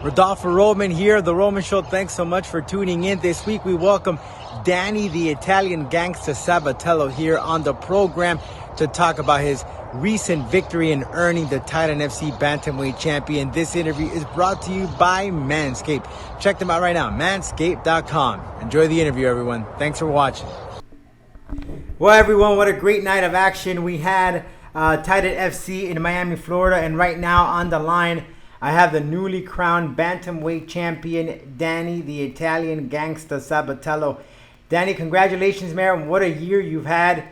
Rodolfo Roman here, The Roman Show. Thanks so much for tuning in. This week we welcome Danny, the Italian Gangsta Sabatello, here on the program to talk about his recent victory in earning the Thailand FC bantamweight champion. This interview is brought to you by Manscaped. Check them out right now, manscaped.com. Enjoy the interview, everyone. Thanks for watching. Well, everyone, what a great night of action we had. Thailand FC in Miami, Florida, and right now on the line I have the newly crowned bantamweight champion, Danny, the Italian Gangsta Sabatello. Danny, congratulations, man. What a year you've had.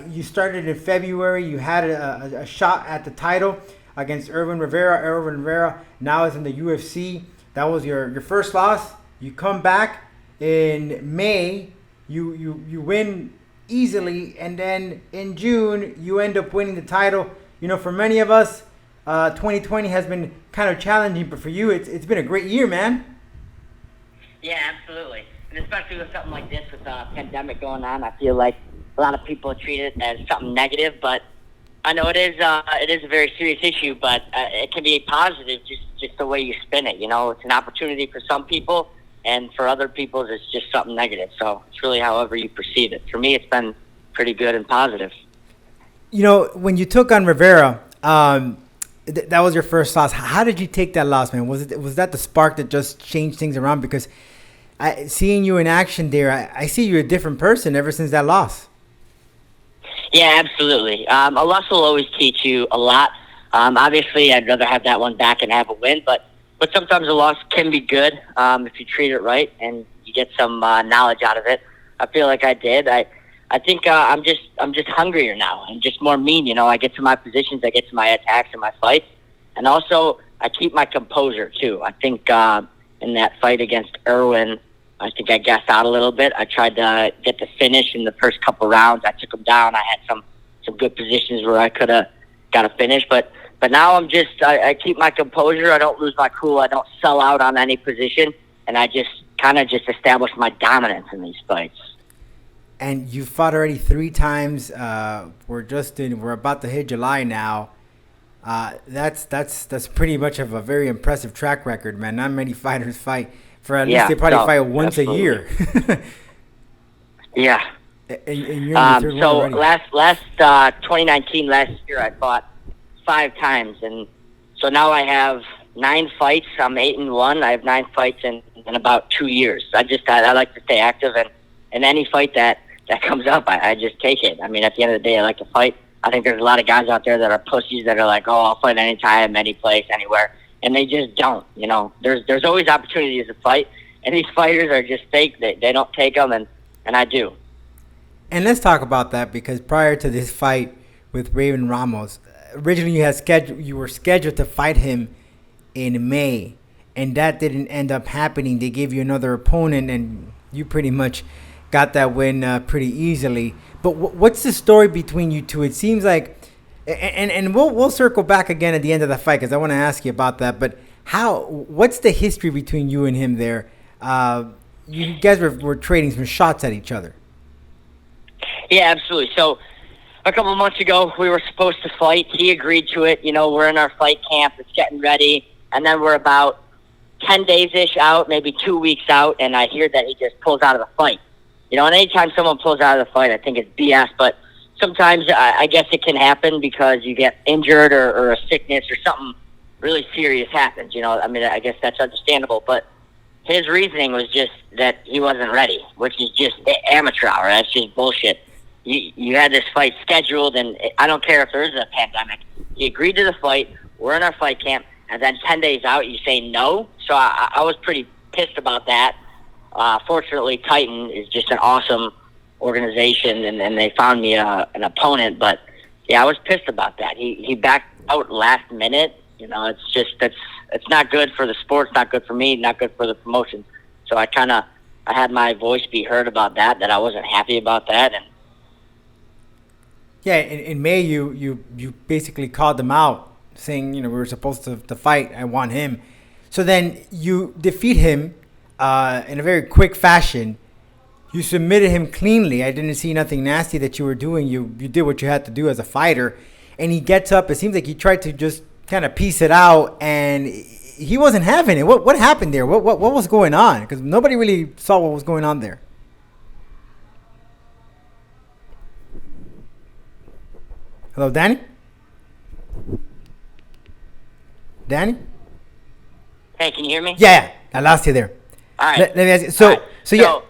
You started in February. You had a shot at the title against Erwin Rivera. Erwin Rivera now is in the UFC. That was your first loss. You come back in May. You win easily, and then in June you end up winning the title. You know, for many of us, 2020 has been kind of challenging, but for you, it's been a great year, man. Yeah, absolutely. And especially with something like this, with a pandemic going on, I feel like a lot of people treat it as something negative, but I know it is a very serious issue, but it can be positive just the way you spin it. You know, it's an opportunity for some people, and for other people, it's just something negative. So it's really however you perceive it. For me, it's been pretty good and positive. You know, when you took on Rivera, that was your first loss. How did you take that loss, man? Was that the spark that just changed things around? Because seeing you in action there, I see you a different person ever since that loss. Yeah, absolutely. A loss will always teach you a lot. Obviously, I'd rather have that one back and have a win, but sometimes a loss can be good if you treat it right and you get some knowledge out of it. I feel like I did. I think I'm just hungrier now. I'm just more mean. You know, I get to my positions, I get to my attacks and my fights, and also I keep my composure too. I think in that fight against Erwin, I think I gassed out a little bit. I tried to get the finish in the first couple rounds. I took him down. I had some good positions where I could have got a finish, but now I keep my composure. I don't lose my cool. I don't sell out on any position, and I just kind of establish my dominance in these fights. And you fought already 3 times. We're about to hit July now. That's pretty much of a very impressive track record, man. Not many fighters fight for at least they probably fight once absolutely. A year. Yeah. And you're in the third so one already. last 2019, last year, I fought 5 times, and so now I have 9 fights. I'm 8-1. I have 9 fights in about 2 years. I like to stay active, and any fight that comes up, I just take it. I mean, at the end of the day, I like to fight. I think there's a lot of guys out there that are pussies that are like, oh, I'll fight anytime, any place, anywhere. And they just don't, you know. There's always opportunities to fight. And these fighters are just fake. They don't take them, and I do. And let's talk about that, because prior to this fight with Raymond Ramos, originally you were scheduled to fight him in May. And that didn't end up happening. They gave you another opponent, and you pretty much got that win pretty easily. But what's the story between you two? It seems like, and we'll circle back again at the end of the fight, because I want to ask you about that. But what's the history between you and him there? You guys were trading some shots at each other. Yeah, absolutely. So a couple of months ago, we were supposed to fight. He agreed to it. You know, we're in our fight camp. It's getting ready. And then we're about 10 days-ish out, maybe 2 weeks out, and I hear that he just pulls out of the fight. You know, and anytime someone pulls out of the fight, I think it's BS, but sometimes I guess it can happen because you get injured or a sickness or something really serious happens. You know, I mean, I guess that's understandable, but his reasoning was just that he wasn't ready, which is just amateur hour. That's just bullshit. You had this fight scheduled, and I don't care if there is a pandemic. He agreed to the fight. We're in our fight camp, and then 10 days out, you say no. So I was pretty pissed about that. Fortunately, Titan is just an awesome organization, and they found me an opponent. But yeah, I was pissed about that. He backed out last minute. You know, it's not good for the sport. It's not good for me. Not good for the promotion. So I had my voice be heard about that I wasn't happy about that. And yeah, in May you basically called them out, saying, you know, we were supposed to fight. I want him. So then you defeat him in a very quick fashion. You submitted him cleanly. I didn't see nothing nasty that you were doing. You did what you had to do as a fighter. And he gets up. It seems like he tried to just kind of piece it out, and he wasn't having it. What happened there? What was going on? Because nobody really saw what was going on there. Hello, Danny? Danny? Hey, can you hear me? Yeah, I lost you there. All right. Let me ask you. So yeah,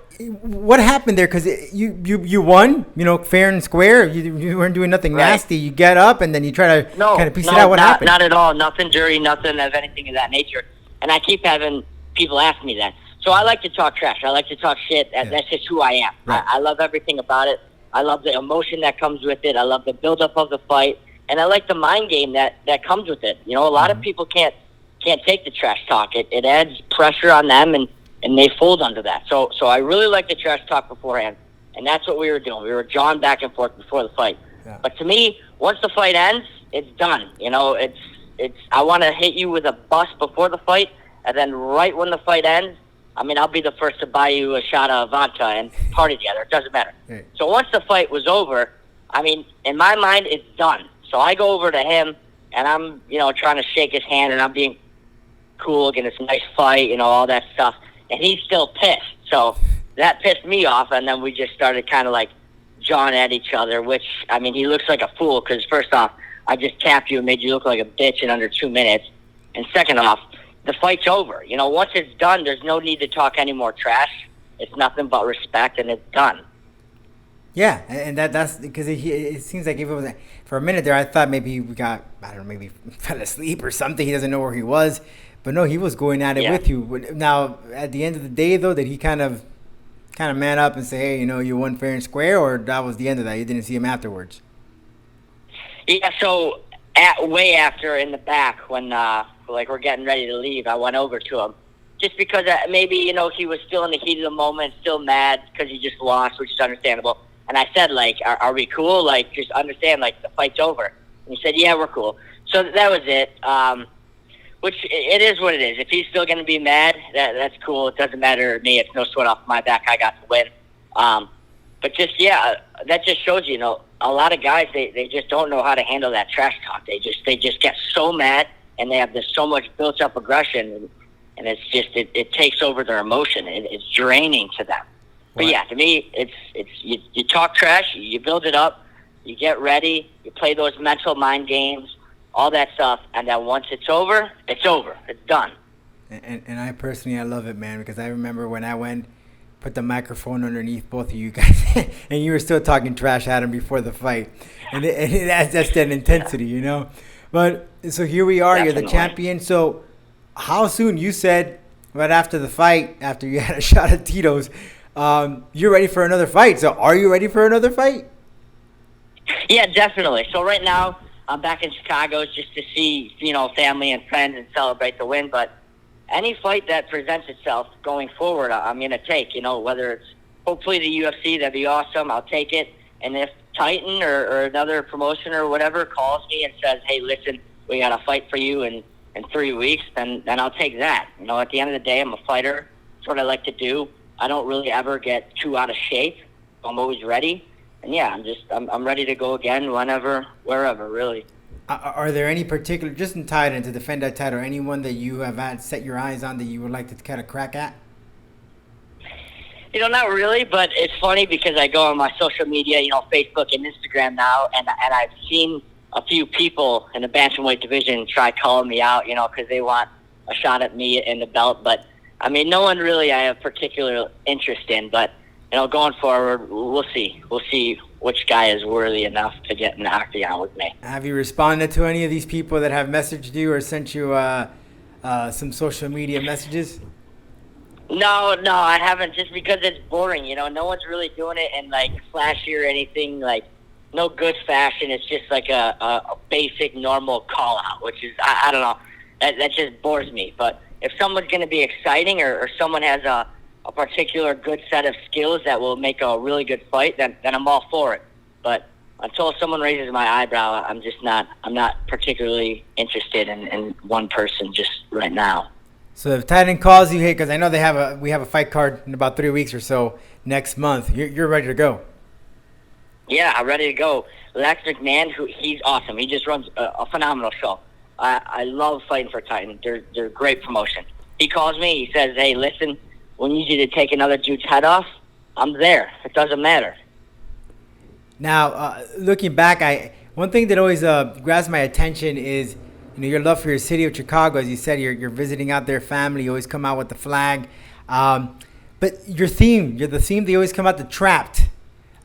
what happened there? Because you won, fair and square. You weren't doing nothing nasty. You get up and then you try to kind of piece it out. What happened? Not at all. Nothing dirty. Nothing of anything of that nature. And I keep having people ask me that. So I like to talk trash. I like to talk shit. That's just who I am. Right. I love everything about it. I love the emotion that comes with it. I love the buildup of the fight, and I like the mind game that comes with it. A lot of people can't take the trash talk. It adds pressure on them, and they fold under that. So I really like the trash talk beforehand, and that's what we were doing. We were jawing back and forth before the fight. Yeah. But to me, once the fight ends, it's done. It's I want to hit you with a bus before the fight, and then right when the fight ends, I'll be the first to buy you a shot of vodka and party together. It doesn't matter. Right. So once the fight was over, in my mind, it's done. So I go over to him, and I'm, trying to shake his hand, and I'm being cool, getting this nice fight, all that stuff. And he's still pissed. So that pissed me off, and then we just started kind of like jawing at each other, which, he looks like a fool because, first off, I just tapped you and made you look like a bitch in under 2 minutes. And second off, the fight's over. Once it's done, there's no need to talk any more trash. It's nothing but respect, and it's done. Yeah, and that's because it seems like if it was for a minute there, I thought maybe maybe fell asleep or something. He doesn't know where he was, but no, he was going at it with you. Now, at the end of the day, though, did he kind of man up and say, hey, you won fair and square, or that was the end of that? You didn't see him afterwards? Yeah, so way after in the back when we're getting ready to leave, I went over to him. Just because maybe, he was still in the heat of the moment, still mad because he just lost, which is understandable. And I said, are we cool? Just understand, the fight's over. And he said, yeah, we're cool. So that was it. Which it is what it is. If he's still going to be mad, that's cool. It doesn't matter to me. It's no sweat off my back. I got to win. But that just shows you, a lot of guys, they just don't know how to handle that trash talk. They just get so mad, and they have this so much built up aggression, and it's just it takes over their emotion. It's draining to them. But yeah, to me, it's you talk trash, you build it up, you get ready, you play those mental mind games, all that stuff, and then once it's over, it's done. And I personally, I love it, man, because I remember when I went, put the microphone underneath both of you guys, and you were still talking trash at him before the fight, and that's that intensity, But so here we are, Definitely. You're the champion. So how soon? You said right after the fight, after you had a shot at Tito's, you're ready for another fight. So are you ready for another fight? Yeah, definitely. So right now I'm back in Chicago just to see, family and friends and celebrate the win. But any fight that presents itself going forward, I'm going to take, whether it's hopefully the UFC, that'd be awesome. I'll take it. And if Titan or another promotion or whatever calls me and says, hey, listen, we got a fight for you in 3 weeks, then I'll take that. At the end of the day, I'm a fighter. That's what I like to do. I don't really ever get too out of shape. I'm always ready. And yeah, I'm ready to go again whenever, wherever, really. Are there any particular, just in Titan, to defend that title, anyone that you have had set your eyes on that you would like to kind of crack at? Not really, but it's funny because I go on my social media, Facebook and Instagram now, and I've seen a few people in the bantamweight division try calling me out, because they want a shot at me in the belt. But, no one really I have particular interest in. But, going forward, we'll see. We'll see which guy is worthy enough to get in the octagon with me. Have you responded to any of these people that have messaged you or sent you some social media messages? No, I haven't, just because it's boring, no one's really doing it in flashy or anything, no good fashion. It's just a basic normal call out, which is, I don't know, that just bores me. But if someone's going to be exciting or someone has a particular good set of skills that will make a really good fight, then I'm all for it. But until someone raises my eyebrow, I'm not particularly interested in one person just right now. So if Titan calls you, hey, because I know we have a fight card in about 3 weeks or so next month. You're ready to go. Yeah, I'm ready to go. Lex McMahon, he's awesome. He just runs a phenomenal show. I love fighting for Titan. They're a great promotion. He calls me. He says, "Hey, listen, we need you to take another dude's head off." I'm there. It doesn't matter. Now, looking back, one thing that always grabs my attention is your love for your city of Chicago. As you said, you're visiting out their family. You always come out with the flag. But you're the theme. They always come out the Trapped.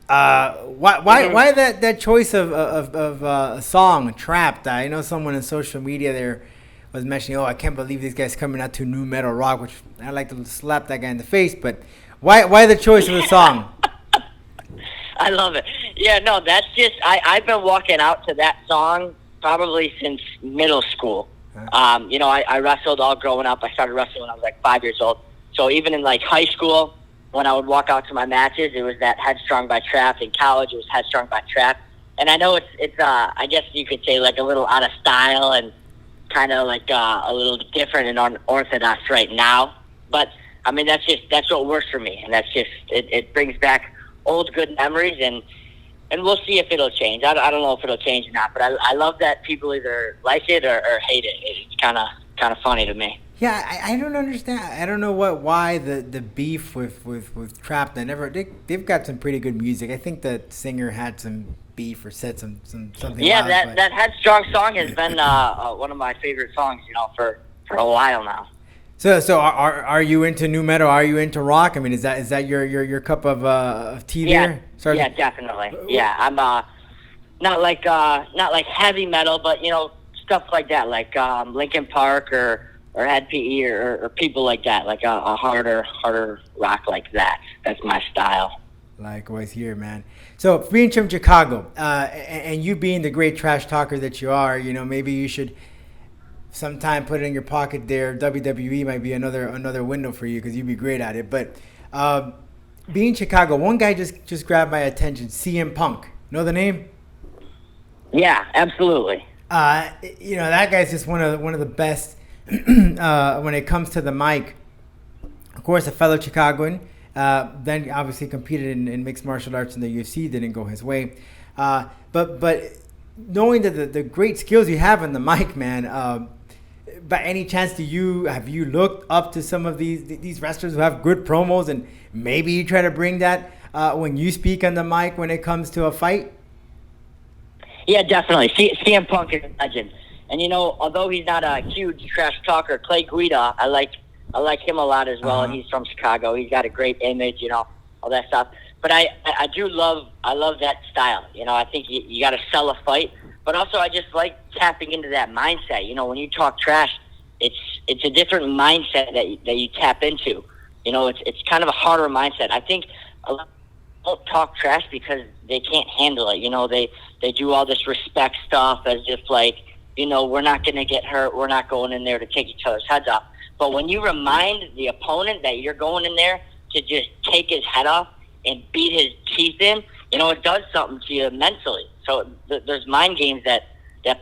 Why that choice of a song Trapped? I know someone in social media there was mentioning, I can't believe these guys coming out to new metal rock, which I like to slap that guy in the face. But why the choice of the song? I love it. Yeah, no, that's just I've been walking out to that song probably since middle school. I wrestled all growing up. I started wrestling when I was like 5 years old. So even in like high school, when I would walk out to my matches, it was that Headstrong by Trap. In college, it was Headstrong by Trap. And I know it's I guess you could say like a little out of style and kind of like a little different and unorthodox right now. But I mean, that's what works for me, and that's just it brings back old good memories, and we'll see if it'll change. I don't know if it'll change or not, but I love that people either like it or hate it. It's kind of funny to me. Yeah, I don't understand. I don't know why the beef with Trapped. They've got some pretty good music. I think the singer had some beef or said something. Yeah, that Headstrong song has been one of my favorite songs, for a while now. So are you into nu metal? Are you into rock? I mean, is that your cup of tea there? Sorry. Yeah, definitely. Yeah, I'm not like heavy metal, but stuff like that, like Linkin Park or Ed PE or people like that, like a harder rock like that. That's my style. Likewise here, man. So being from Chicago, and you being the great trash talker that you are, maybe you should sometime put it in your pocket there. WWE might be another window for you because you'd be great at it. But being Chicago, one guy just grabbed my attention, CM Punk. Know the name? Yeah, absolutely. That guy's just one of the best when it comes to the mic. Of course, a fellow Chicagoan. Then obviously competed in mixed martial arts in the UFC. Didn't go his way. But knowing that the great skills you have on the mic, man. By any chance, have you looked up to some of these wrestlers who have good promos, and maybe you try to bring that when you speak on the mic when it comes to a fight? Yeah, definitely. CM Punk is a legend, and although he's not a huge trash talker, Clay Guida, I like him a lot as well, and he's from Chicago. He's got a great image, all that stuff. But I love that style. I think you got to sell a fight. But also, I just like tapping into that mindset. When you talk trash, it's a different mindset that you tap into. It's kind of a harder mindset. I think a lot of people don't talk trash because they can't handle it. They do all this respect stuff as if like, we're not going to get hurt. We're not going in there to take each other's heads off. But when you remind the opponent that you're going in there to just take his head off and beat his teeth in, it does something to you mentally. So there's mind games that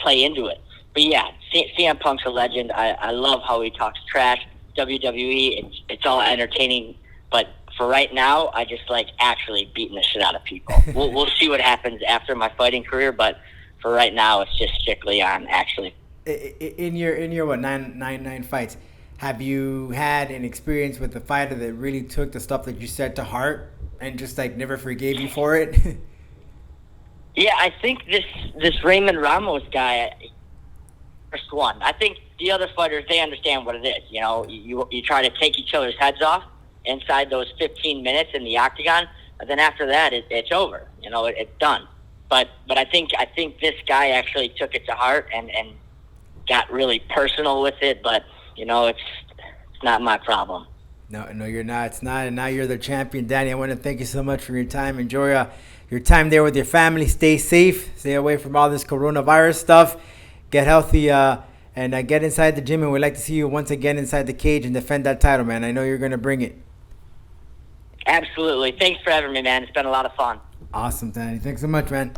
play into it. But yeah, CM Punk's a legend. I love how he talks trash. WWE, it's all entertaining. But for right now, I just like actually beating the shit out of people. We'll see what happens after my fighting career. But for right now, it's just strictly on actually. In your what nine fights, have you had an experience with a fighter that really took the stuff that you said to heart and just like never forgave you for it? Yeah, I think this Raymond Ramos guy, first one. I think the other fighters, they understand what it is. You try to take each other's heads off inside those 15 minutes in the octagon, and then after that, it's over. It's done. But I think this guy actually took it to heart and got really personal with it. But it's not my problem. No, you're not. It's not. And now you're the champion, Danny. I want to thank you so much for your time. Enjoy your time there with your family. Stay safe. Stay away from all this coronavirus stuff. Get healthy and get inside the gym. And we'd like to see you once again inside the cage and defend that title, man. I know you're going to bring it. Absolutely. Thanks for having me, man. It's been a lot of fun. Awesome, Danny. Thanks so much, man.